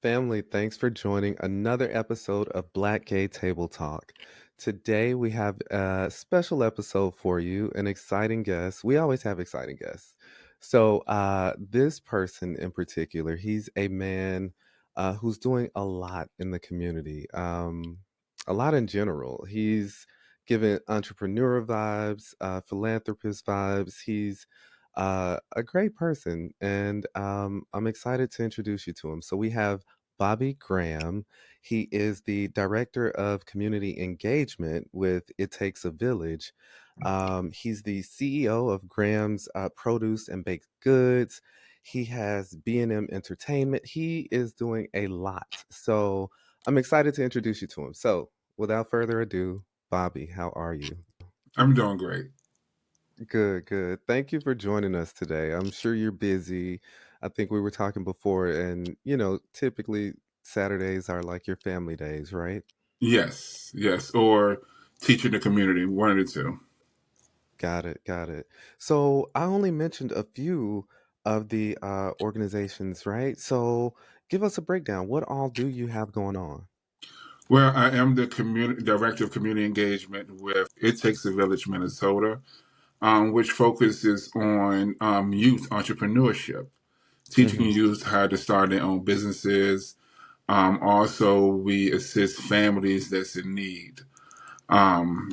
Family, thanks for joining another episode of Black Gay Table Talk. Today we have a special episode for you, an exciting guest. We always have exciting guests. This person in particular, he's a man who's doing a lot in the community, a lot in general. He's giving entrepreneurial vibes, philanthropist vibes. He's a great person, and I'm excited to introduce you to him. So we have Bobby Graham. He is the director of community engagement with It Takes a Village. He's the CEO of Graham's Produce and Baked Goods. He has M Entertainment. He is doing a lot. So I'm excited to introduce you to him. So without further ado, Bobby, how are you? I'm doing great. Good, good. Thank you for joining us today. I'm sure you're busy. I think we were talking before, and typically Saturdays are like your family days, right? Yes, yes. Or teaching the community, one of the two. Got it, got it. So I only mentioned a few of the organizations, right? So give us a breakdown. What all do you have going on? Well, I am the community director of community engagement with It Takes a Village, Minnesota, which focuses on youth entrepreneurship, teaching Hmm. youth how to start their own businesses. Also, we assist families that's in need.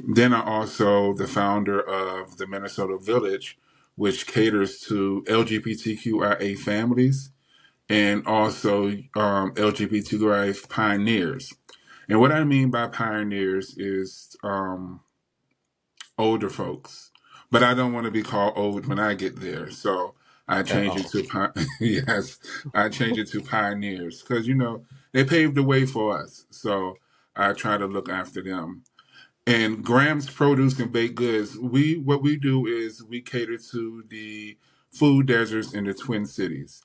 Then I'm also the founder of the Minnesota Village, which caters to LGBTQIA families and also LGBTQIA pioneers. And what I mean by pioneers is older folks, but I don't want to be called old when I get there. So I At change it all. to yes, I change it to pioneers because they paved the way for us. So I try to look after them. And Graham's Produce and Baked Goods, what we do is we cater to the food deserts in the Twin Cities.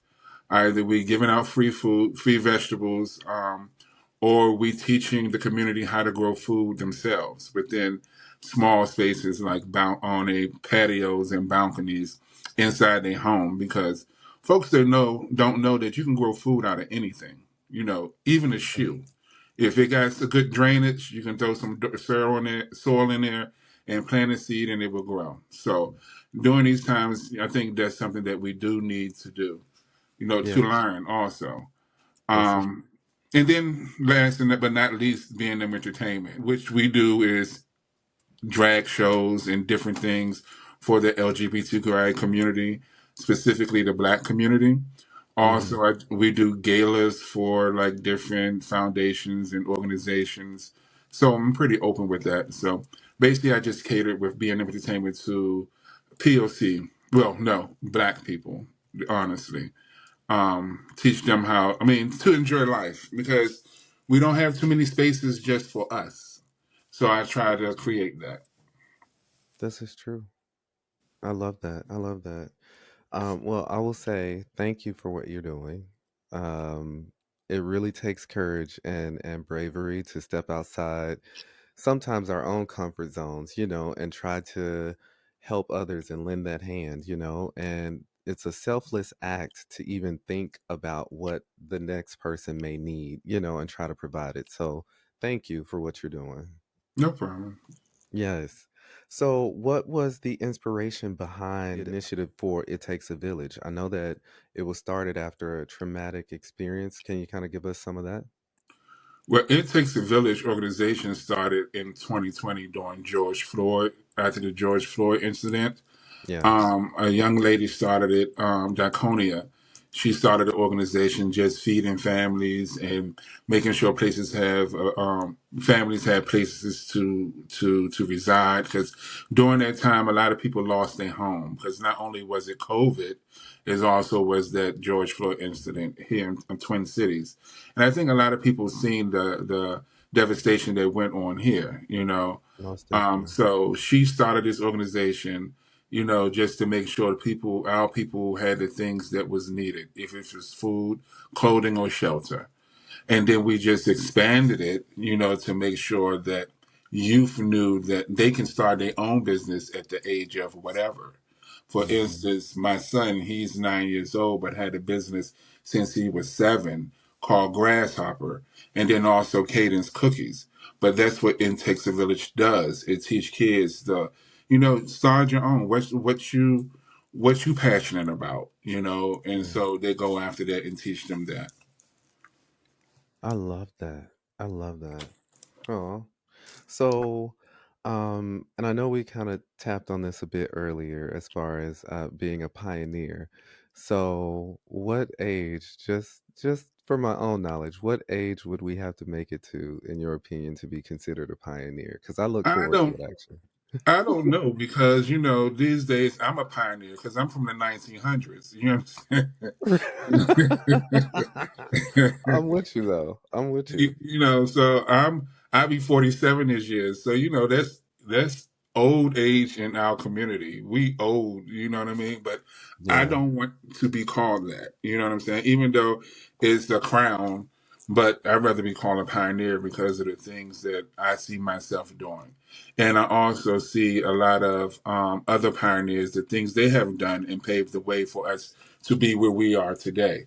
Either we giving out free food, free vegetables, or we teaching the community how to grow food themselves within small spaces like on a patios and balconies inside their home. Because folks that don't know that you can grow food out of anything. Even a shoe. If it got a good drainage, you can throw some soil in there, and plant a seed, and it will grow. So during these times, I think that's something that we do need to do to Yes, learn also. this is Um, and then last but not least, being in entertainment, which we do is drag shows and different things for the LGBTQI community, specifically the Black community. true. Also, we do galas for like different foundations and organizations. So I'm pretty open with that. So basically, I just catered with being entertainment to POC. Well, no, Black people, honestly. Teach them to enjoy life because we don't have too many spaces just for us. So I try to create that. This is true. I love that. I love that. Well, I will say thank you for what you're doing. It really takes courage and bravery to step outside sometimes our own comfort zones, and try to help others and lend that hand, and it's a selfless act to even think about what the next person may need, and try to provide it. So thank you for what you're doing. No problem. Yes. So, what was the inspiration behind the initiative for It Takes a Village? I know that it was started after a traumatic experience. Can you kind of give us some of that? Well, It Takes a Village organization started in 2020 during after the George Floyd incident. Yes. A young lady started it, Diaconia. She started an organization just feeding families and making sure families had places to reside. Because during that time, a lot of people lost their home. Because not only was it COVID, it also was that George Floyd incident here in Twin Cities, and I think a lot of people seen the devastation that went on here. Most definitely. So she started this organization, just to make sure our people had the things that was needed, if it was food, clothing, or shelter. And then we just expanded it, to make sure that youth knew that they can start their own business at the age of whatever. For Hmm. instance, my son, he's 9 years old, but had a business since he was 7 called Grasshopper, and then also Cadence Cookies. But that's what It Takes a Village does. It teach kids start your own. What you passionate about, and Yeah. so they go after that and teach them that. I love that. I love that. Oh. So, and I know we kind of tapped on this a bit earlier as far as being a pioneer. So, what age, just for my own knowledge, what age would we have to make it to, in your opinion, to be considered a pioneer? Because I look I forward to don't it actually. I don't know because these days I'm a pioneer because I'm from the 1900s. You understand? I'm with you though. I'm with you. So I'll be 47 this year. So that's old age in our community. We old, you know what I mean? But I Yeah. don't want to be called that. You know what I'm saying? Even though it's the crown, but I'd rather be called a pioneer because of the things that I see myself doing. And I also see a lot of other pioneers, the things they have done and paved the way for us to be where we are today.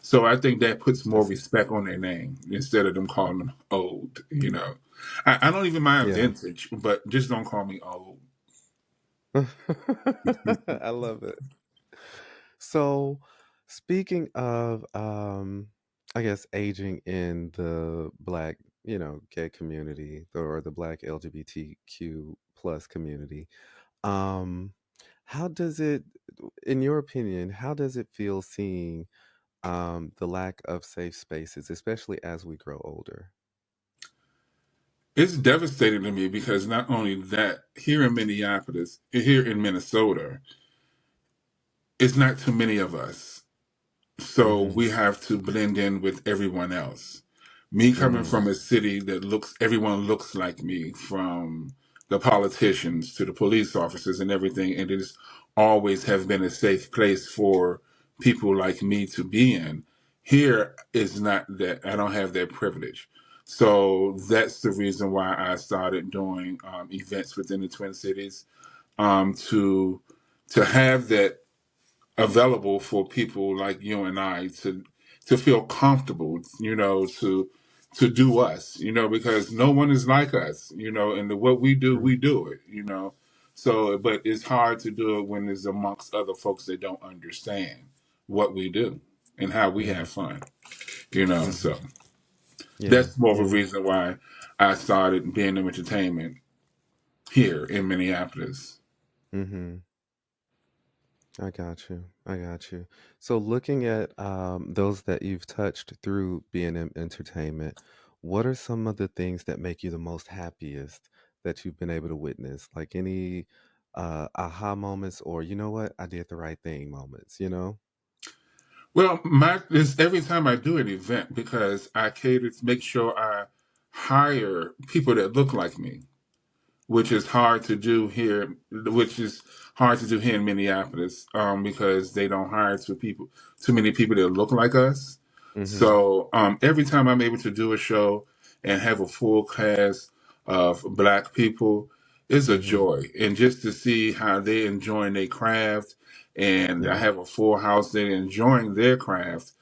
So I think that puts more That's respect on their name instead of them calling them old. I don't even mind yeah. vintage, but just don't call me old. I love it. So, speaking of, I guess aging in the black, gay community or the black LGBTQ plus community, um, how does it, in your opinion, how does it feel seeing the lack of safe spaces, especially as we grow older? It's devastating to me because not only that, here in Minnesota, it's not too many of us. So Mm-hmm. we have to blend in with everyone else. Me coming Mm, from a city that everyone looks like me, from the politicians to the police officers and everything, and it has always have been a safe place for people like me to be in. Here is not that. I don't have that privilege. So that's the reason why I started doing events within the Twin Cities, to have that available for people like you and I to feel comfortable, to do us, because no one is like us, and what true. we do it. So, but it's hard to do it when it's amongst other folks that don't understand what we do and how we Yeah. have fun, Mm-hmm. so Yeah. that's more of a Yeah. reason why I started being in entertainment here in Minneapolis. Mm-hmm. I got you. I got you. So, looking at those that you've touched through B&M Entertainment, what are some of the things that make you the most happiest that you've been able to witness? Like any aha moments, or you know what, I did the right thing moments, you know? Well, this every time I do an event because I cater to make sure I hire people that look like me, which is hard to do here, which is hard to do here in Minneapolis, because they don't hire too many people that look like us. Mm-hmm. So every time I'm able to do a show and have a full cast of Black people is a Mm-hmm. joy, and just to see how they enjoying their craft, and I Yeah. have a full house they're enjoying their craft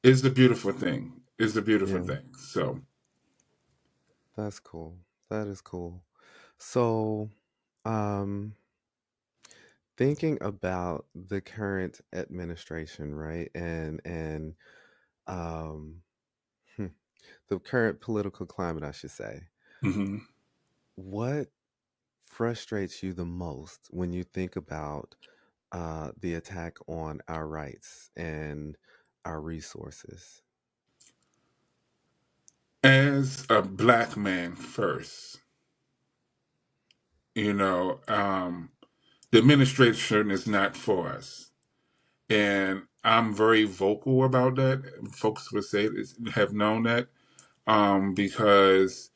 is the beautiful thing. Is the beautiful Yeah. thing. So That's cool. That is cool. So, um, thinking about the current administration, right? And um hmm, the current political climate, I should say. mhm. What frustrates you the most when you think about the attack on our rights and our resources? As a Black man first, you know, the administration is not for us. And I'm very vocal about that. Folks would say have known that, because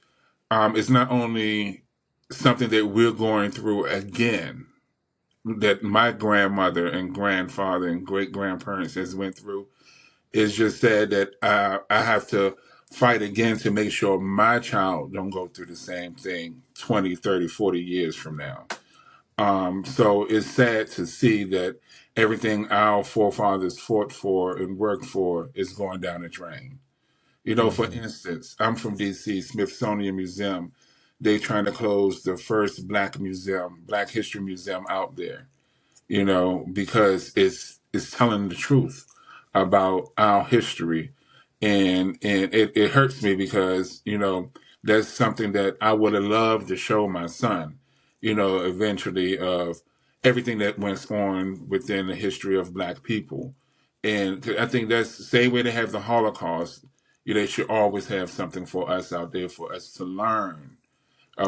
it's not only something that we're going through again, that my grandmother and grandfather and great grandparents has went through. It's just sad that I have to fight again to make sure my child don't go through the same thing 20, 30, 40 years from now. So it's sad to see that everything our forefathers fought for and worked for is going down the drain. For Mhm. instance, I'm from DC, Smithsonian Museum. They trying to close the first Black museum, Black History Museum out there. Because it's telling the truth about our history, and it hurts me because that's something that I would have loved to show my son, eventually of everything that went on within the history of Black people, and I think that's the same way they have the Holocaust. They should always have something for us out there for us to learn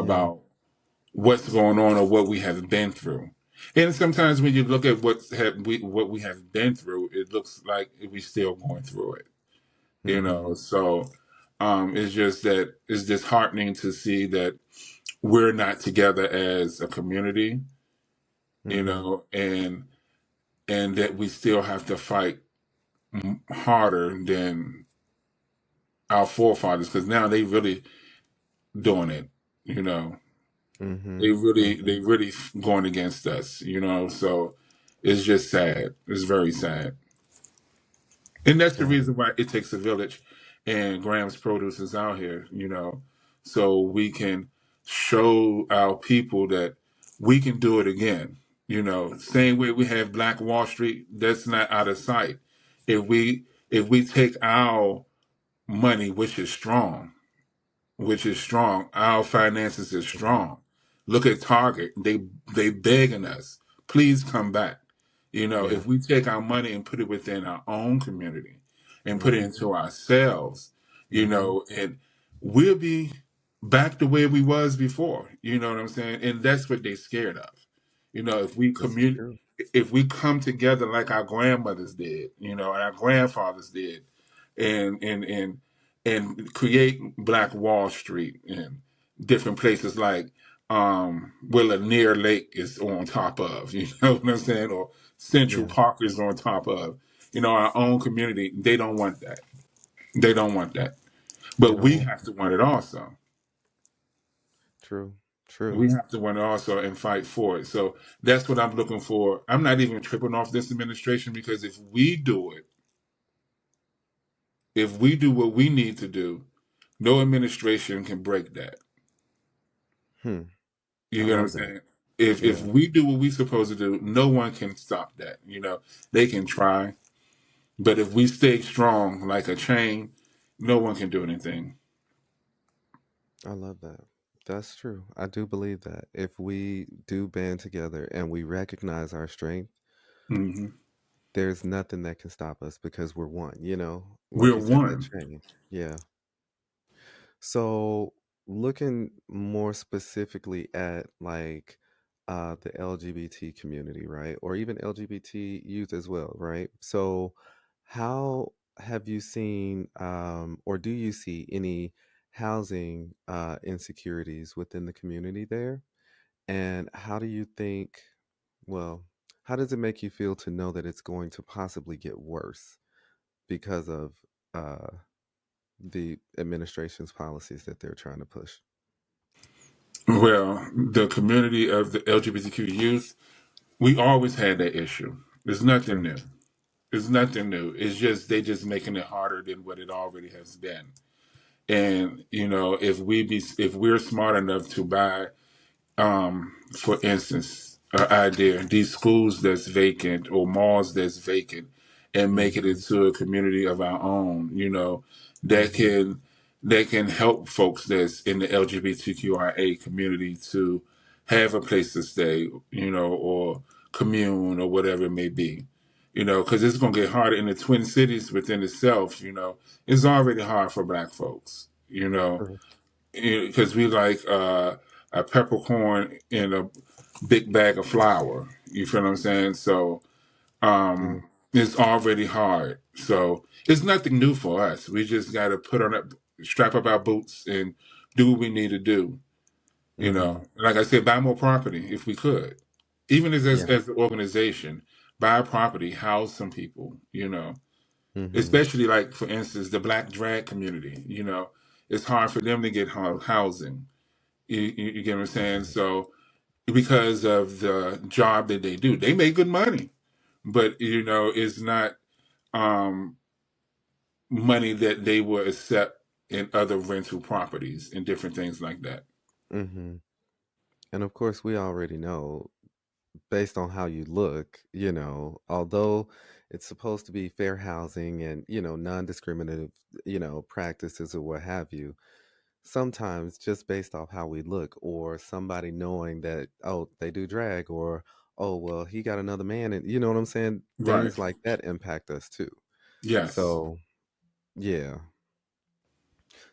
Yeah. about what's going on or what we have been through. And sometimes when you look at what we have been through, it looks like we still going through it. Mhm. So it's just that it's disheartening to see that we're not together as a community, Mhm. and that we still have to fight harder than our forefathers because now they really doing it. You know, they Mhm. really Mhm. they really going against us. So it's just sad. It's very sad, and that's the Wow. reason why it takes a village, and Graham's Produce is out here. So we can show our people that we can do it again. Same way we have Black Wall Street. That's not out of sight. If we take our money, which is strong. Our finances is strong. Look at Target. They begging us, please come back. Yeah. If we take our money and put it within our own community and put it Mhm. into ourselves, Mhm. and we'll be back the way we was before. You know what I'm saying? And that's what they scared of. This is true. If we come together like our grandmothers did, and our grandfathers did, and create Black Wall Street and different places like where Lanier Lake is on top of, you know what I'm saying, or Central Yeah. Park is on top of, our own community. They don't want that. They don't want that. They But don't we want have to want it also. true. True. We have to want it also and fight for it. So that's what I'm looking for. I'm not even tripping off this administration because if we do what we need to do, no administration can break that. Hmm. You I get what I'm love that. saying? If Yeah. we do what we're supposed to do, no one can stop that. They can try, but if we stay strong like a chain, no one can do anything. I love that. That's true. I do believe that if we do band together and we recognize our strength, Hmm. there's nothing that can stop us because we're one, like We're you said, that one. chain. Yeah. So, looking more specifically at like the LGBT community, right? Or even LGBT youth as well, right? So, how have you seen or do you see any housing insecurities within the community there? And how do you think, well, how does it make you feel to know that it's going to possibly get worse because of uh, the administration's policies that they're trying to push? Well, the community of the LGBTQ youth, we always had that issue. There's nothing True. new. It's nothing new. It's just they just making it harder than what it already has been. And if we're smart enough to buy, for instance, an idea, these schools that's vacant or malls that's vacant, and make it Mhm. into a community of our own, that Mhm. can help folks that's in the LGBTQIA community to have a place to stay, or commune or whatever it may be. Because it's going to get harder in the Twin Cities within itself. It's already hard for Black folks. True. Because we like a peppercorn in a big bag of flour. You feel what I'm saying? So Yeah. it's already hard. So it's nothing new for us. We just got to strap up our boots and do what we need to do. Mhm. Like I said, buy more property if we could, even Yeah. as an organization, buy property, house some people. Mhm. Especially like for instance the Black drag community. It's hard for them to get housing. You get what I'm saying? Right. So because of the job that they do, they make good money, but it's not. Um, money that they will accept in other rental properties and different things like that. Mhm. And of course, we already know based on how you look, although it's supposed to be fair housing and, non-discriminative, practices or what have you, sometimes just based off how we look or somebody knowing that, oh, they do drag or, oh, well, he got another man and you know what I'm saying? Right. Things like that impact us too. Yes. So, yeah.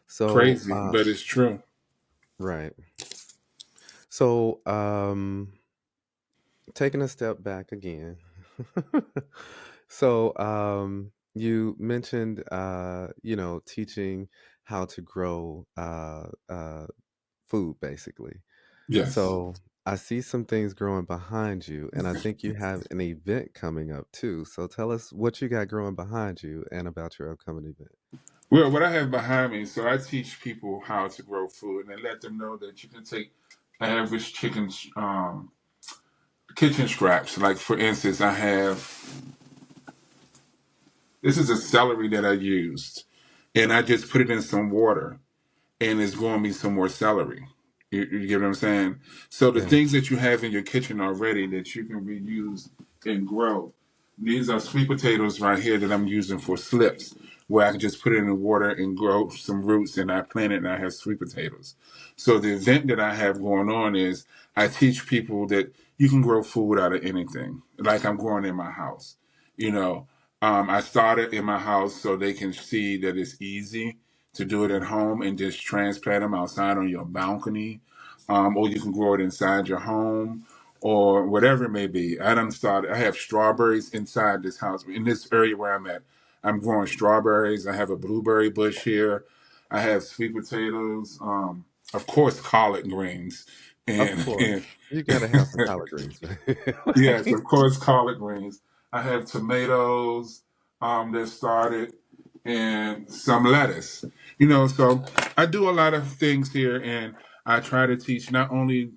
So, Crazy, but it's true. right. So, taking a step back again. So, you mentioned, teaching how to grow food, basically. Yes. So, I see some things growing behind you, and I think you have an event coming up too. So, tell us what you got growing behind you and about your upcoming event. Well, what I have behind me, so I teach people how to grow food and let them know that you can take average chicken kitchen scraps. Like for instance, I have this is a celery that I used, and I just put it in some water, and it's growing me some more celery. You get what I'm saying? So the Yeah. things that you have in your kitchen already that you can reuse and grow. These are sweet potatoes right here that I'm using for slips, where I can just put it in the water and grow some roots, and I plant it, and I have sweet potatoes. So the event that I have going on is I teach people that you can grow food out of anything, like I'm growing in my house. You know, I started in my house so they can see that it's easy to do it at Mhm. home and just transplant them outside on your balcony, or you can grow it inside your home or whatever it may be. I done started. I have strawberries inside this house in this area where I'm at. I'm growing strawberries. I have a blueberry bush here. I have sweet potatoes. Of course, collard greens, Of and, course. and You gotta have some collard greens, yes, right? of course, collard greens. I have tomatoes that started and some lettuce. So I do a lot of things here, and I try to teach not only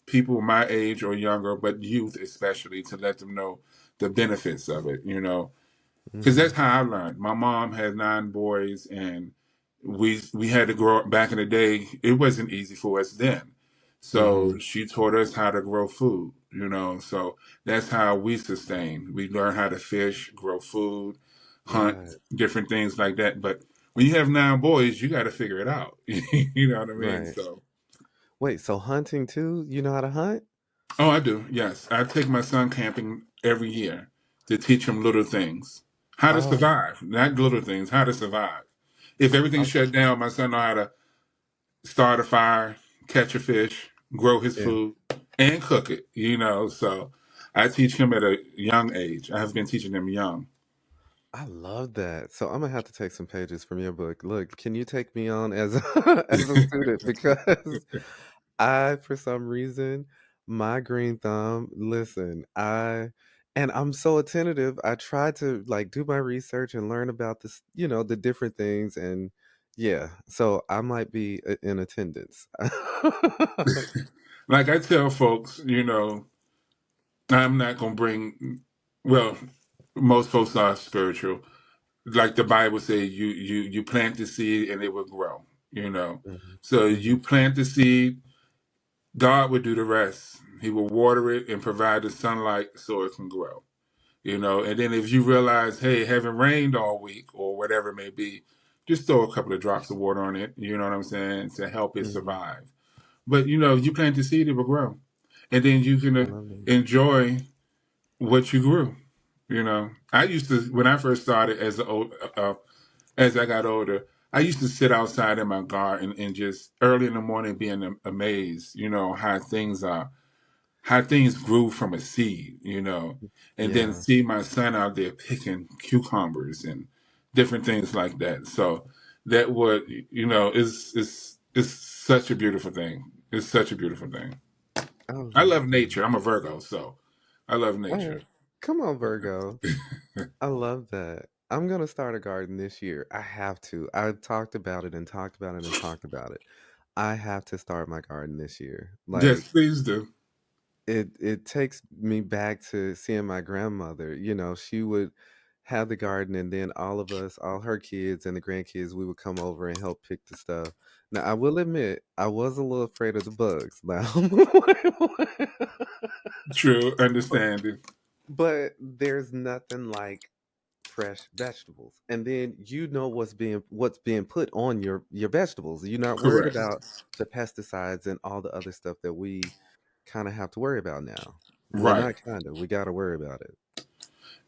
people my age or younger, but youth especially to let them know the benefits of it. Because that's Mhm. how I learned. My mom had 9 boys, and we had to grow up. Back in the day, it wasn't easy for us then, so Mhm. she taught us how to grow food. So that's how we sustain. We learn how to fish, grow food, hunt, Right. different things like that. But when you have 9 boys, you got to figure it out. You know what I mean? Right. So, Wait, so hunting too? You know how to hunt? oh, I do. Yes, I take my son camping every year to teach him little things, how to Oh, survive. Not little things, how to survive. If everything's okay. shut down, my son know how to start a fire, catch a fish, grow his Yeah. food, and cook it. So I teach him at a young age. I have been teaching him young. I love that. So I'm gonna have to take some pages from your book. Look, can you take me on as a, as a student because I, for some reason, my green thumb, listen, and I'm so attentive. I try to like do my research and learn about this, the different things and yeah. So I might be in attendance. Like I tell folks, I'm not gonna bring. Well, most folks are spiritual. Like the Bible says, you plant the seed and it will grow. You know, Mhm. so you Mhm. plant the seed, God will do the rest. He will water it and provide the sunlight so it can grow. And then if you realize, hey, it haven't rained all week or whatever it may be, just throw a couple of drops of water on it. You know what I'm saying, to help it Mhm. survive. But you plant the seed, it will grow, and then you can I love it. enjoy what you grew. I used to when I first started as I got older. I used to sit outside in my garden and just early in the morning being amazed, how things grew from a seed, and then Yeah. see my son out there picking cucumbers and different things like that. So that what is such a beautiful thing. It's such a beautiful thing. I I love love that. nature. I'm a Virgo, so I love nature. Oh, come on, Virgo. I love that. I'm gonna start a garden this year. I have to. I've talked about it and talked about it and talked about it. I have to start my garden this year. Yes, Like please do. it takes me back to seeing my grandmother. She would have the garden, and then all of us, all her kids and the grandkids, we would come over and help pick the stuff. Now, I will admit, I was a little afraid of the bugs now. True, understand it. But there's nothing like fresh vegetables. And then you know what's being put on your vegetables. You're not worried Correct. about the pesticides and all the other stuff that we kind of have to worry about now. Well, Right. not kind of. We got to worry about it.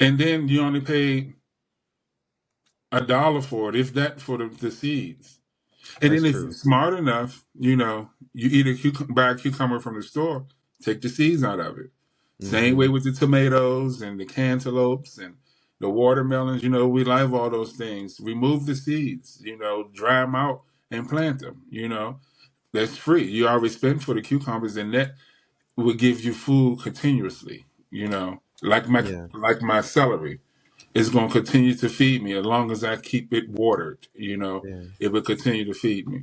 And then you only pay $1 for it, if that, for the seeds. And That's then if you're true. smart enough, you eat buy a cucumber from the store, take the seeds out of it. Same way Mhm. with the tomatoes and the cantaloupes and the watermelons. We like all those things. Remove the seeds. Dry them out and plant them. That's free. You already spent for the cucumbers, and that will give you food continuously. Yeah. Like my celery is going to continue to feed me as long as I keep it watered. Yeah. It will continue to feed me.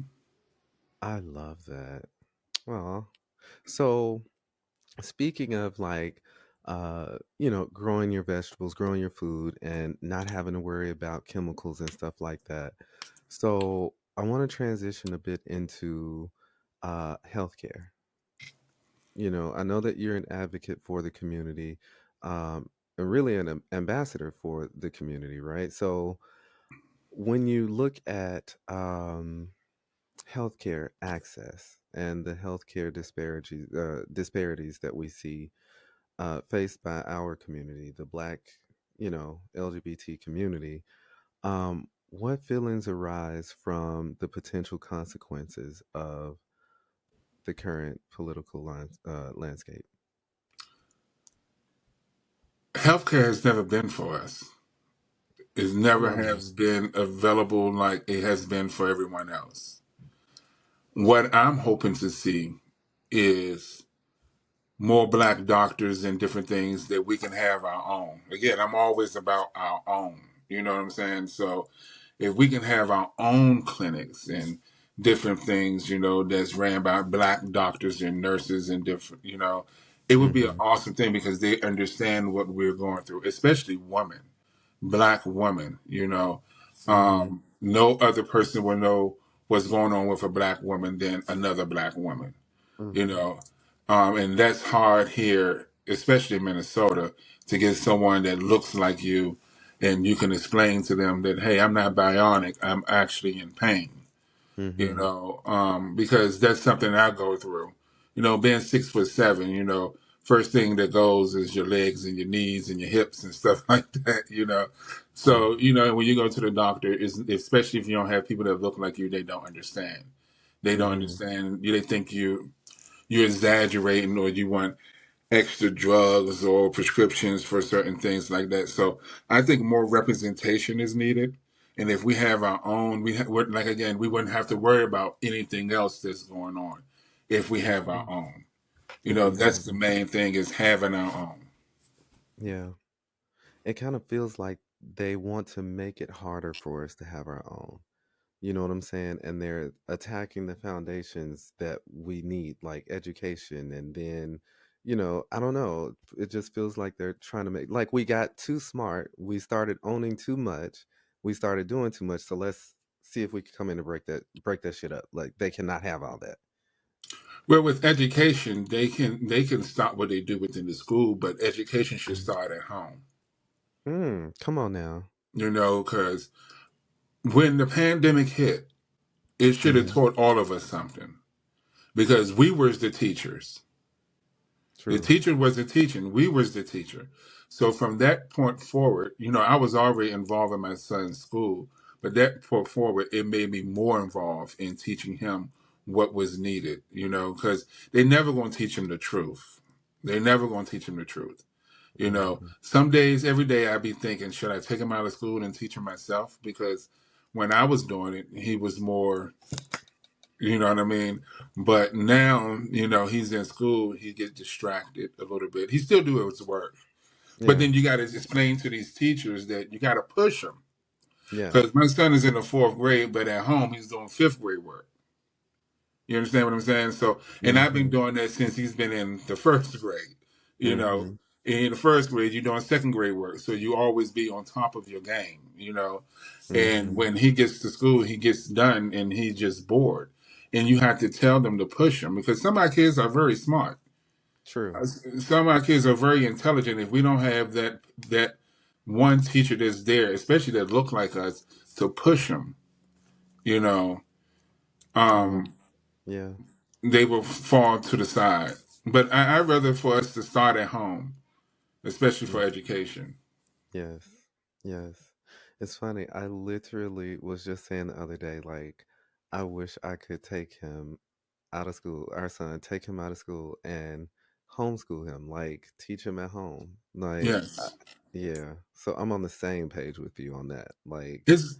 I love that. Well, so speaking of like growing your vegetables, growing your food and not having to worry about chemicals and stuff like that. So I want to transition a bit into healthcare. I know that you're an advocate for the community, and really an ambassador for the community, right? So when you look at healthcare access and the healthcare disparities that we see faced by our community, the Black, LGBT community, what feelings arise from the potential consequences of the current political landscape? Healthcare has never been for us. It Come never on now. has been available like it has been for everyone else. What I'm hoping to see is more black doctors and different things that we can have our own. Again, I'm always about our own. You know what I'm saying? So if we can have our own clinics and different things, that's ran by black doctors and nurses and different, it would be an Mhm. awesome thing because they understand what we're going through, especially women, black women, Mhm. no other person will know what's going on with a black woman than another black woman, you Mhm. know. And that's hard here, especially in Minnesota, to get someone that looks like you and you can explain to them that, hey, I'm not bionic, I'm actually in pain, Mhm. because that's something I go through. Being 6'7", first thing that goes is your legs and your knees and your hips and stuff like that. Mhm. So, when you go to the doctor, is especially if you don't have people that look like you, they don't understand. They don't Mhm. understand. They think you're exaggerating or you want extra drugs or prescriptions for certain things like that. So I think more representation is needed. And if we have our own, like again, we wouldn't have to worry about anything else that's going on if we have our Mhm. own. If we That's have the main thing is having our own. Yeah. It kind of feels like they want to make it harder for us to have our own. You know what I'm saying? And they're attacking the foundations that we need, like education. And then, I don't know. It just feels like they're trying to make, like, we got too smart. We started owning too much. We started doing too much. So let's see if we can come in and break that shit up. Like, they cannot have all that. Well, with education, they can stop what they do within the school, but education should start at home. Come on now. Because when the pandemic hit, it should have Hmm. taught all of us something because we were the teachers. The True. teacher was the teaching. We was the teacher. So from that point forward, I was already involved in my son's school, but that point forward, it made me more involved in teaching him what was needed, because they never going to teach him the truth. They never going to teach him the truth. Hmm. Some days, every day, I'd be thinking, should I take him out of school and teach him myself? Because when I was doing it, he was more, you know what I mean? But now, he's in school, he gets distracted a little bit. He still do his work. But Yeah. then you got to explain to these teachers that you got to push them. Yeah. Because my son is in the fourth grade, but at home, he's doing fifth grade work. You understand what I'm saying? So, and I've been Hmm. doing that since he's been in the first grade, you know. Hmm. in the first grade, you're doing second grade work. So you always be on top of your game, you know. And Mhm. when he gets to school, he gets done and he's just bored. And you have to tell them to push him because some of our kids are very smart. True. Some of our kids are very intelligent. If we don't have that one teacher that's there, especially that look like us, to push them, you know, I love um, yeah. they will fall to the side. But I'd rather for us to start at home, especially Yeah. for education. Yes. Yes. It's funny. I literally was just saying the other day, like, I wish I could take him out of school, our son, take him out of school and homeschool him, like teach him at home. Yes, Yeah. So I'm on the same page with you on that. Like, it's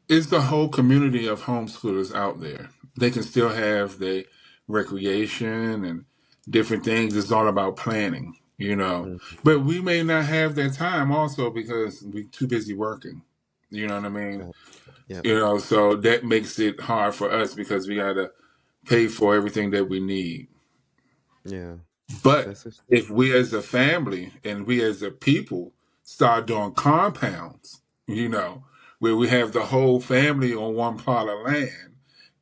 it's the whole community of homeschoolers out there. They can still have their recreation and different things. It's all about planning, you know. mhm, But we may not have that time also because we're too busy working. You know what I mean? right. Yep. You know, so that makes it hard for us because we got to pay for everything that we need. Yeah. But This is if true. we as a family and we as a people start doing compounds, you know, where we have the whole family on one plot of land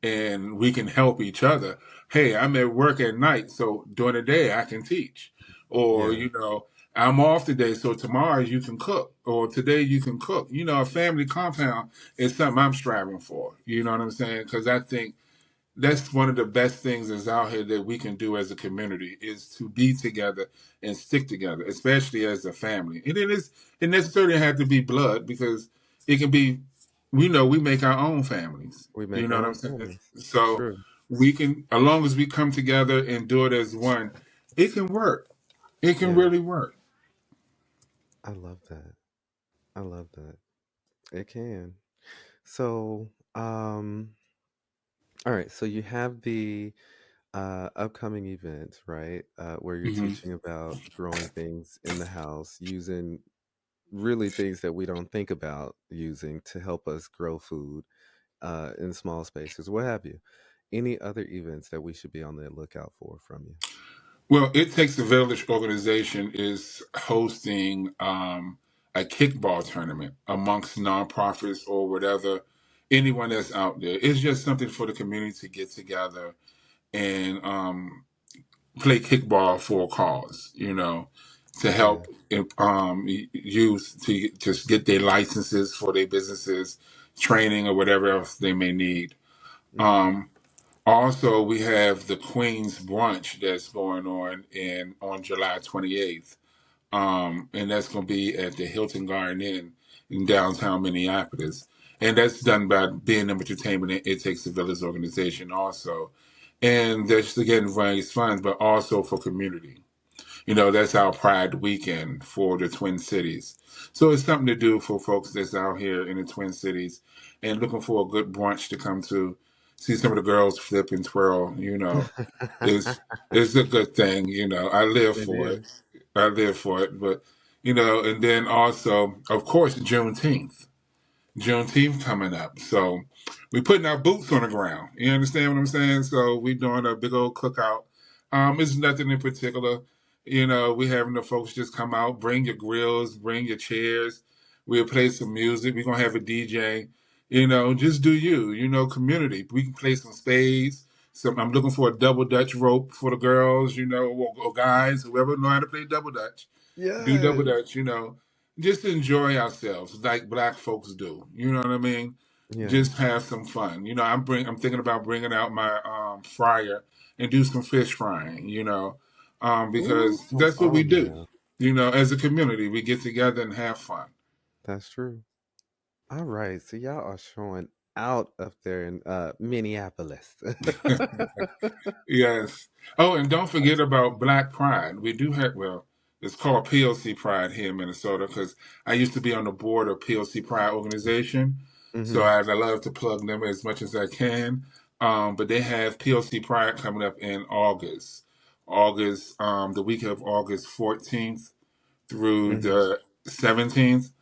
and we can help each other. Hey, I'm at work at night, so during the day I can teach. Or, Yeah. you know, I'm off today, so tomorrow you can cook. Or today you can cook. You know, a family compound is something I'm striving for. You know what I'm saying? Because I think that's one of the best things that's out here that we can do as a community is to be together and stick together, especially as a family. And it necessarily have to be blood because it can be, we know we make our own families. We You make know our what I'm own saying? families. So True. we can, as long as we come together and do it as one, it can work. It can Yeah. really work. I love that. I love that. It can. So, all right. So you have the upcoming event, right? Where you're hmm teaching about growing things in the house using really things that we don't think about using to help us grow food in small spaces, what have you. Any other events that we should be on the lookout for from you? Well, It Takes a Village organization is hosting a kickball tournament amongst nonprofits or whatever, anyone that's out there. It's just something for the community to get together and play kickball for a cause, you know, to Yeah. help youth to just get their licenses for their businesses, training, or whatever else they may need. Hmm. Um, Also, we have the Queen's Brunch that's going on July 28th, and that's going to be at the Hilton Garden Inn in downtown Minneapolis, and that's done by B&M Entertainment and It Takes a Village organization also, and that's again raise funds, but also for community. You know, that's our Pride weekend for the Twin Cities. So it's something to do for folks that's out here in the Twin Cities and looking for a good brunch to come to, see some of the girls flip and twirl, you know. It's it's a good thing, you know. I live It for it. is. I live for it. But you know, and then also, of course, Juneteenth. Juneteenth coming up. So we putting our boots on the ground. You understand what I'm saying? So we doing a big old cookout. It's nothing in particular. You know, we having the folks just come out, bring your grills, bring your chairs. We'll play some music. We're gonna have a DJ. You know, just do you, you know, community. We can play some spades. Some I'm looking for a double dutch rope for the girls, you know, or guys, whoever know how to play double dutch do double Yes. dutch, you know, just enjoy ourselves like black folks do. You know what I mean? Yeah. Just have some fun. You know, I'm thinking about bringing out my fryer and do some fish frying. You know, Ooh. because that's what Oh we do. yeah. You know, as a community, we get together and have fun. That's true. All right. So y'all are showing out up there in Minneapolis. Yes. Oh, and don't forget about Black Pride. We do have, well, it's called PLC Pride here in Minnesota because I used to be on the board of PLC Pride organization. So Hmm. I love to plug them as much as I can. But they have PLC Pride coming up in August. The week of August 14th through Hmm. the 17th.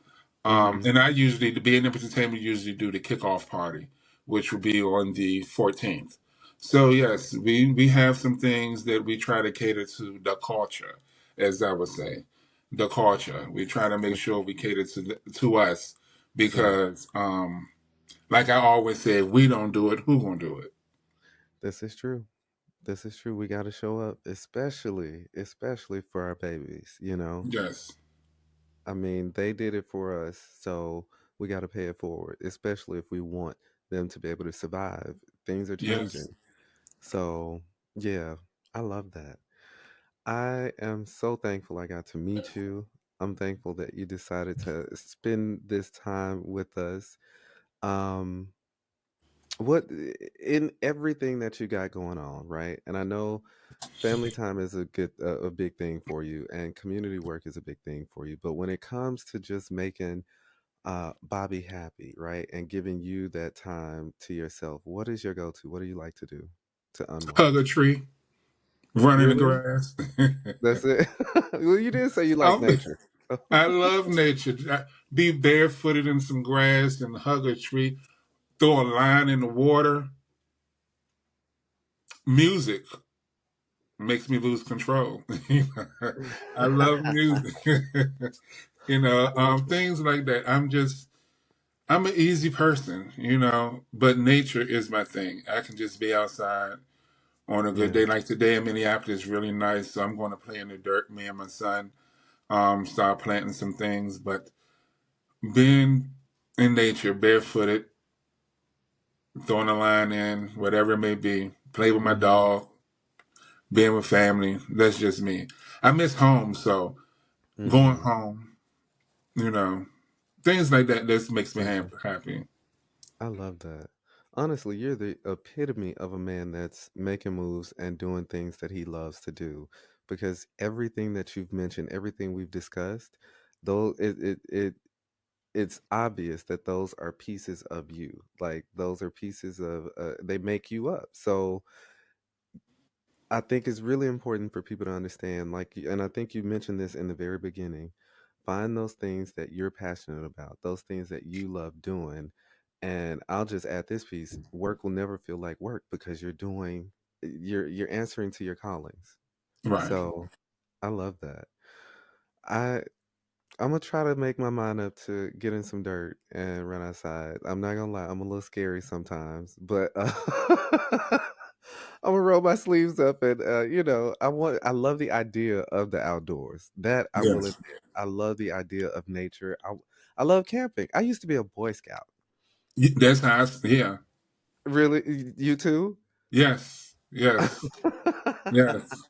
Hmm. And I usually, the B&M Entertainment usually do the kickoff party, which will be on the 14th. So yes, we have some things that we try to cater to the culture, as I would say, the culture. We try to make sure we cater to us Yeah, because, like I always say, if we don't do it, who gonna do it? this is true. This is true. We got to show up, especially for our babies, you know? Yes, I mean, they did it for us, so we got to pay it forward, especially if we want them to be able to survive. Things are yes. changing. So, yeah, I love that. I am so thankful I got to meet you. I'm thankful that you decided to spend this time with us. Um, what in everything that you got going on, right? And I know family time is a big thing for you, and community work is a big thing for you. But when it comes to just making Bobby happy, right, and giving you that time to yourself, what is your go-to? What do you like to do to Hug unwind? a tree, run in the Really? grass. That's it. Well, you did say you like I'm, nature. I love nature. Be barefooted in some grass and hug a tree. Throw a line in the water. Music makes me lose control. I love music. Things like that. I'm an easy person, but nature is my thing. I can just be outside on a good Yeah. day. Like today in Minneapolis, really nice. So I'm going to play in the dirt. Me and my son start planting some things. But being in nature, barefooted, throwing a line in, whatever it may be, play with my Mhm. dog, being with family. That's just me. I miss home, so going Mhm. home, you know, things like that. This makes me Yeah. happy. I love that. Honestly, you're the epitome of a man that's making moves and doing things that he loves to do. Because everything that you've mentioned, everything we've discussed, though it's obvious that those are pieces of you. Like those are pieces of they make you up. So I think it's really important for people to understand, like, and I think you mentioned this in the very beginning. Find those things that you're passionate about, those things that you love doing. And I'll just add this piece: work will never feel like work because you're answering to your callings. Right. So I love that. I I'm gonna try to make my mind up to get in some dirt and run outside. I'm not gonna lie, I'm a little scary sometimes, but I'm gonna roll my sleeves up and I love the idea of the outdoors. That I will Yes. admit. I love the idea of nature. I love camping. I used to be a Boy Scout. That's how yeah. Really, you too? Yes. Yes. Yes.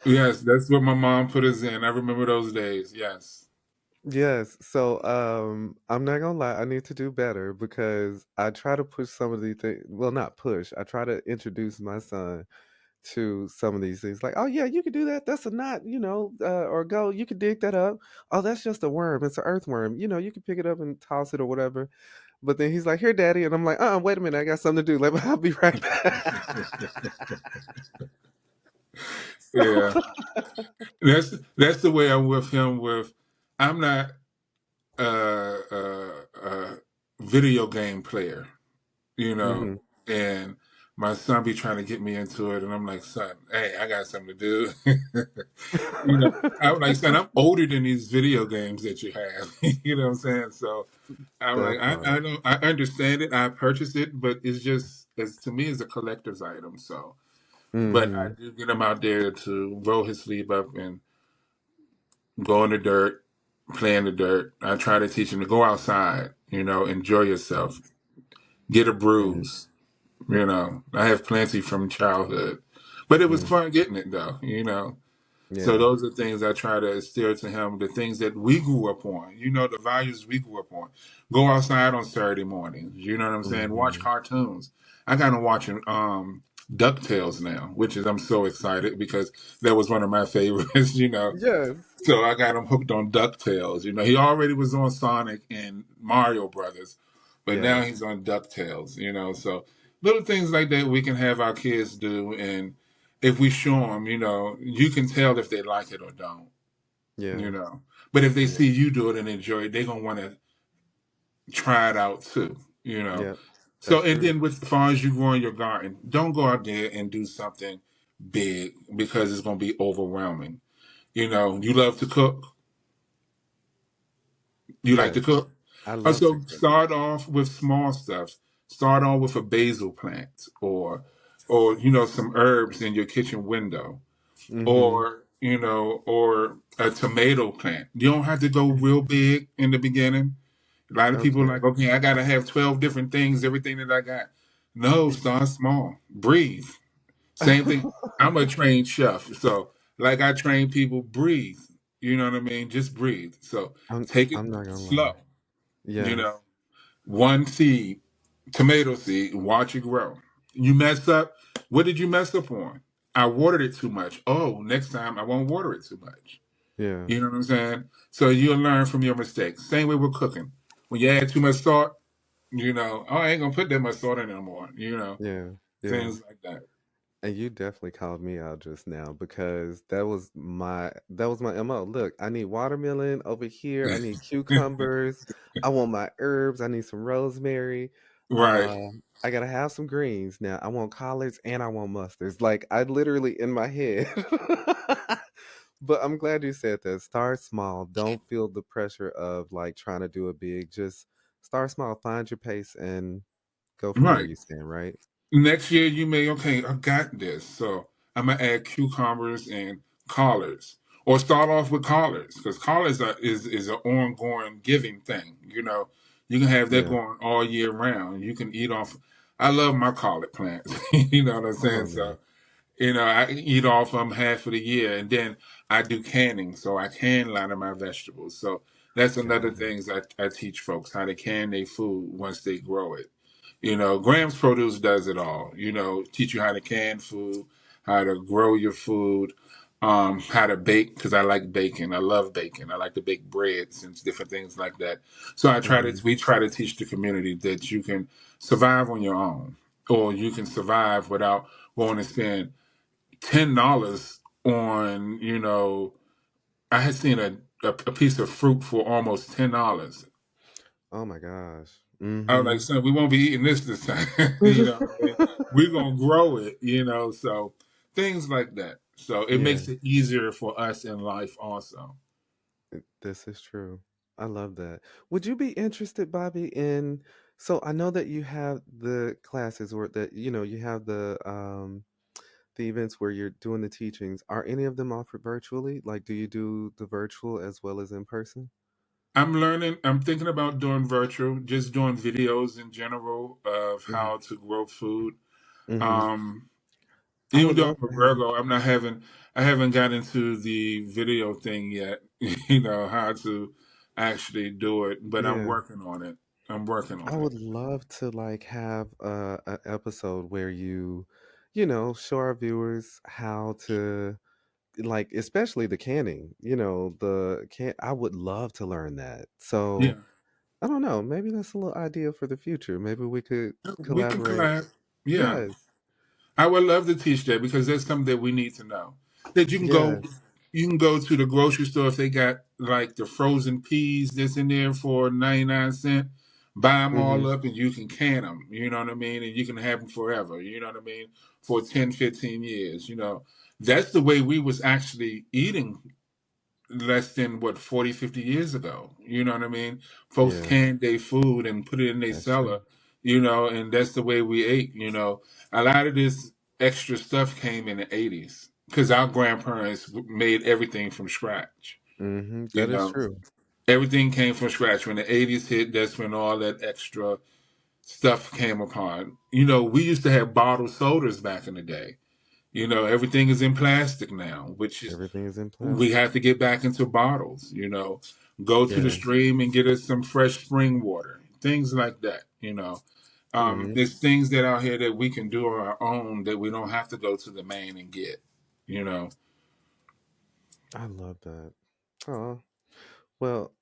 Yes. That's what my mom put us in. I remember those days. Yes. Yes. So, I'm not gonna lie, I need to do better because I try to push some of these things. Well, not push. I try to introduce my son to some of these things. Like, oh yeah, you could do that. That's a knot, or go. You could dig that up. Oh, that's just a worm. It's an earthworm. You can pick it up and toss it or whatever. But then he's like, "Here, daddy," and I'm like, wait a minute, I got something to do. I'll be right back." Yeah. That's the way I'm with him. I'm not a video game player, you know, Hmm. and my son be trying to get me into it, and I'm like, son, hey, I got something to do. I'm like, son, I'm older than these video games that you have. You know what I'm saying? So I'm like, That part. I understand it. I purchased it, but it's just as to me, it's a collector's item. So, but I Hmm. do get him out there to roll his sleeve up and go in the dirt, play in the dirt. I try to teach him to go outside, enjoy yourself, get a Yeah. bruise. I have plenty from childhood, but it was Mm. fun getting it though. So Yeah. those are things I try to instill to him, the things that we grew up on, the values we grew up on. Go outside on Saturday mornings, you know what I'm saying? Watch Hmm. cartoons. I got him watching DuckTales now, which is I'm so excited because that was one of my favorites. Yes. So I got him hooked on DuckTales. He already was on Sonic and Mario Brothers, but now Yeah. he's on DuckTales. So little things like that we can have our kids do, and if we show them, you can tell if they like it or don't. Yeah. You know, but if they Yeah. see you do it and enjoy it, they're gonna want to try it out too. Yeah. So That's and true. then with as far as you grow in your garden, don't go out there and do something big because it's gonna be overwhelming. You love to cook. You like to Yes, cook. I love to So cook. start off with small stuff. Start off with a basil plant, or some herbs in your kitchen window, Mhm. or a tomato plant. You don't have to go real big in the beginning. A lot of people are Okay. like, okay, I gotta have 12 different things, everything that I got. No, start small. Breathe. Same thing. I'm a trained chef. So like I train people, breathe. You know what I mean? Just breathe. So I'm take it I'm not gonna slow. lie. You Yes. know, one seed, tomato seed, watch it grow. You mess up. What did you mess up on? I watered it too much. Oh, next time I won't water it too much. Yeah. You know what I'm saying? So you'll learn from your mistakes. Same way with cooking. When you add too much salt, oh, I ain't gonna put that much salt in no more. Yeah. Yeah. Things like that. And you definitely called me out just now because that was my MO. Look, I need watermelon over here. I need cucumbers. I want my herbs. I need some rosemary. Right, Uh, I gotta have some greens now. I want collards and I want mustards. Like I literally in my head. But I'm glad you said that. Start small. Don't feel the pressure of like trying to do it big. Just start small. Find your pace and go from there. right. You stand right. Next year you may, okay, I got this. So I'm gonna add cucumbers and collards, or start off with collards because collards is an ongoing giving thing. You can have that Yeah. going all year round. You can eat off. I love my collard plants. You know what I'm Come saying? on now. So I eat off them half of the year, and then I do canning, so I can a lot of my vegetables. So that's another Got it. thing I teach folks how to can their food once they grow it. Graham's Produce does it all. Teach you how to can food, how to grow your food, how to bake, because I like baking. I love baking. I like to bake breads and different things like that. So Mhm. we try to teach the community that you can survive on your own, or you can survive without going to spend $10 on, I had seen a piece of fruit for almost $10. Oh my gosh. I was like, Mhm. son, we won't be eating this time. You know what I mean? We're gonna grow it, so things like that. So it Yeah, makes it easier for us in life also. this is true. I love that. Would you be interested, Bobby, in so I know that you have the classes or that you have the events where you're doing the teachings. Are any of them offered virtually? Like do you do the virtual as well as in person? I'm thinking about doing virtual, just doing videos in general of Mhm. how to grow food. Mhm. Um, I Even would though love I'm a to have Virgo, I haven't got into the video thing yet. How to actually do it, but I'm yeah. working on it. I'm working I on it. would love to like have an episode where show our viewers how to like especially the canning, the can I would love to learn that. Yeah, So, I don't know, maybe that's a little idea for the future. Maybe we could we can collaborate. collab. Yeah, Yes. I would love to teach that because that's something that we need to know. That Yes. you can go to the grocery store if they got like the frozen peas that's in there for 99 cents. Buy them all Mhm. up and you can can them. You know what I mean? And you can have them forever. You know what I mean? For 10, 15 years. That's the way we was actually eating less than what 40, 50 years ago. You know what I mean? Folks Yeah, canned their food and put it in their that's true. cellar, and that's the way we ate. A lot of this extra stuff came in the 80s because our grandparents made everything from scratch. Mhm. You That is know, true. everything came from scratch. When the 80s hit, that's when all that extra stuff came upon. We used to have bottled sodas back in the day. Everything is in plastic now, which is Everything is in we plastic. have to get back into bottles. Go to the Yeah. stream and get us some fresh spring water, things like that. Mhm. There's things that out here that we can do on our own that we don't have to go to the main and get. You know, I love that. Oh, well,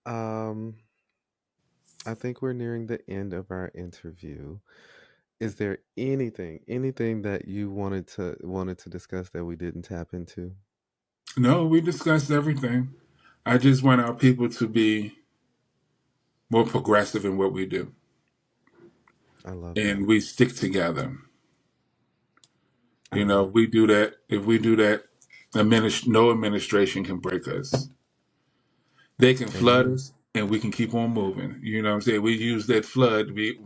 I think we're nearing the end of our interview. Is there anything that you wanted to discuss that we didn't tap into? no, we discussed everything. I just want our people to be more progressive in what we do, I love and that. we stick together. I love We do that. If we do that, No administration can break us. They can flood Amen. us and we can keep on moving. You know what I'm saying? We use that flood. We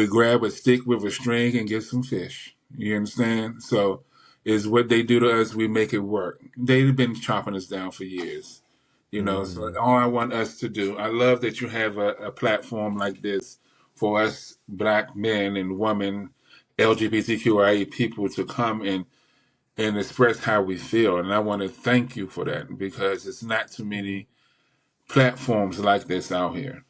grab a stick with a string and get some fish. You understand? So is what they do to us, we make it work. They've been chopping us down for years. So Hmm. all I want us to do, I love that you have a platform like this for us black men and women, LGBTQIA people to come and express how we feel. And I want to thank you for that because it's not too many platforms like this out here.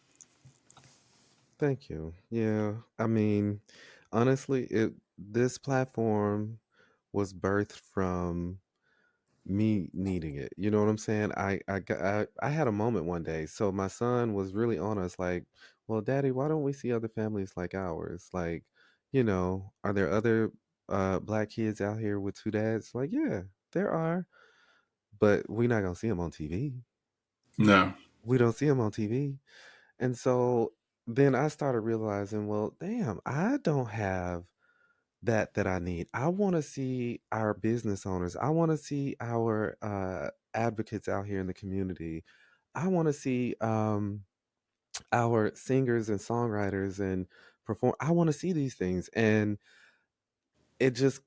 Thank you. Yeah, I mean, honestly, it this platform was birthed from me needing it. You know what I'm saying? I had a moment one day. So my son was really on us like, "Well, daddy, why don't we see other families like ours? Like, are there other black kids out here with two dads?" Like, "Yeah, there are, but we're not going to see them on TV. No, We don't see them on TV." And so then I started realizing, well, damn, I don't have that I need. I want to see our business owners. I want to see our advocates out here in the community. I want to see our singers and songwriters and perform. I want to see these things, and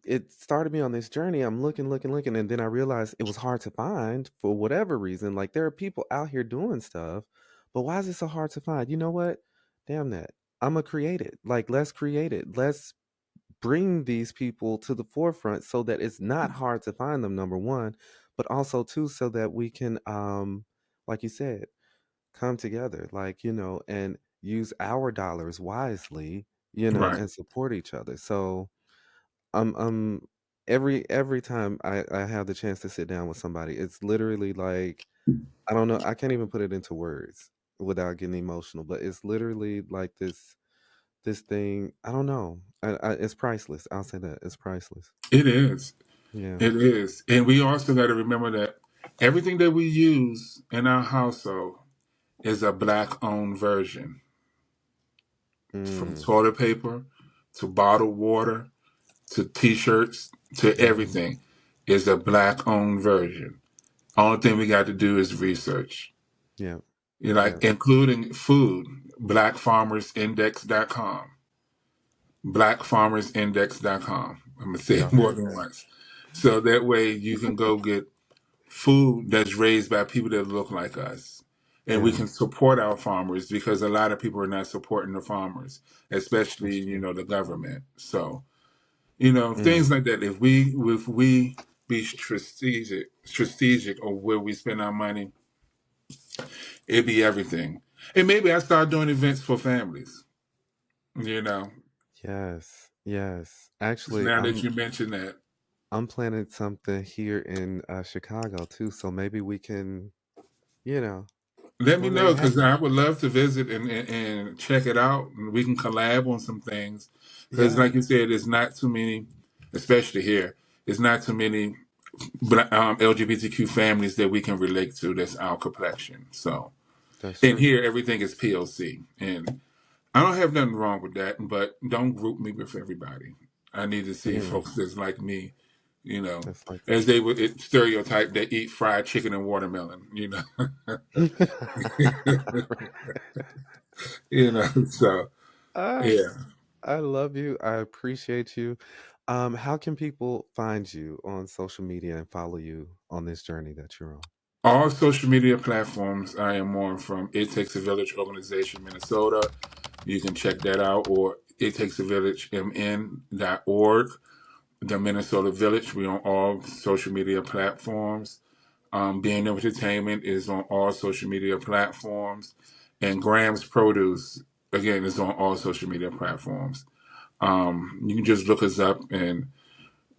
it started me on this journey. I'm looking, and then I realized it was hard to find for whatever reason. Like there are people out here doing stuff, but why is it so hard to find? You know what? Damn that. I'm gonna create it. Like let's create it. Let's bring these people to the forefront so that it's not hard to find them, number one, but also too so that we can like you said, come together, like, and use our dollars wisely, right. and support each other. So every time I have the chance to sit down with somebody, it's literally like I don't know, I can't even put it into words without getting emotional, but it's literally like this thing. I don't know. It's priceless. I'll say that it's priceless. It is. Yeah. It is. And we also got to remember that everything that we use in our household is a black owned version. From Mm. toilet paper to bottled water to t shirts to Hmm. everything is a black owned version. Only thing we got to do is research. Yeah. Like Yeah. including food, blackfarmersindex.com. Blackfarmersindex.com. I'm going to say Y'all it more heard than that? once. So that way you can go get food that's raised by people that look like us. And we Yeah. can support our farmers because a lot of people are not supporting the farmers, especially, That's true. the government. So, Mm. things like that. If we be strategic of where we spend our money, it'd be everything. And maybe I start doing events for families, you know, Yes. Yes. Actually, now that I'm you mention that. I'm planning something here in Chicago too, so maybe we can, you know, Let me we'll make know it because happen. I would love to visit and check it out, and we can collab on some things. Because, Yeah, like you said, there's not too many, especially here. There's not too many LGBTQ families that we can relate to. That's our complexion. So, that's and true. here everything is POC, and I don't have nothing wrong with that. But don't group me with everybody. I need to see Mm, folks that's like me, you know, that's like as they would stereotype that eat fried chicken and watermelon. So Ah, yeah. I love you. I appreciate you. How can people find you on social media and follow you on this journey that you're on? All social media platforms I am on from It Takes a Village Organization Minnesota. You can check that out or it takes a village mn.org. The Minnesota Village. We're on all social media platforms. Being Entertainment is on all social media platforms. And Graham's Produce, again, is on all social media platforms. You can just look us up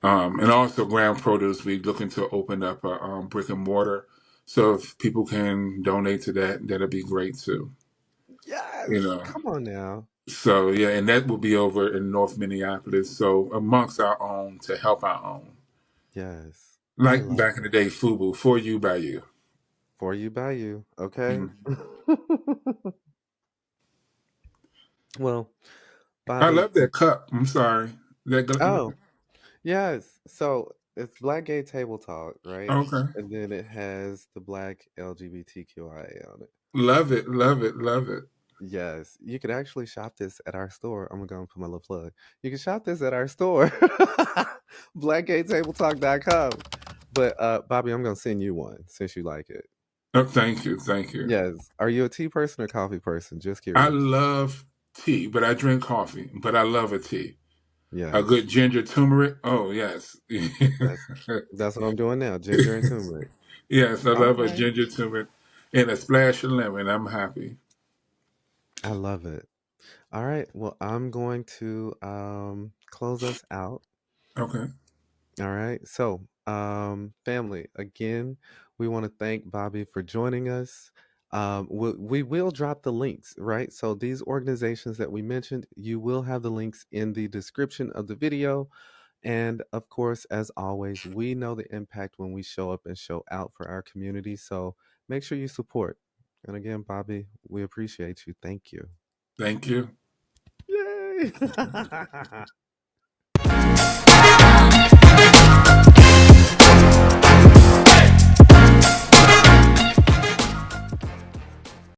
and also Graham Produce, we looking to open up a brick and mortar. So if people can donate to that, that'd be great too. Yes. You know. Come on now. So yeah, and that will be over in North Minneapolis. So amongst our own to help our own. Yes. I Like love back in the that. day, FUBU, for you by you. For you by you. Okay. Mhm. Well, I Bobby, love that cup. I'm sorry. That oh, yes. So It's Black Gay Table Talk, right? Okay. And then it has the Black LGBTQIA on it. Love it, love it, love it. Yes, you could actually shop this at our store. I'm gonna go and put my little plug. You can shop this at our store, blackgatetabletalk.com. But Bobby, I'm gonna send you one since you like it. Oh, thank you, thank you. Yes. Are you a tea person or coffee person? Just I curious. love tea, but I drink coffee. But I love a tea. A Yes. good ginger turmeric. Oh yes, That's that's what I'm doing now. Ginger and turmeric. yes. I All love a right. ginger turmeric and a splash of lemon. I'm happy. I love it. All right. Well, I'm going to close us out. Okay. All right. So, family, again, we want to thank Bobby for joining us. We will drop the links, right? So, these organizations that we mentioned, you will have the links in the description of the video. And of course, as always, we know the impact when we show up and show out for our community. So, make sure you support. And again, Bobby, we appreciate you. Thank you. Thank you. Yay!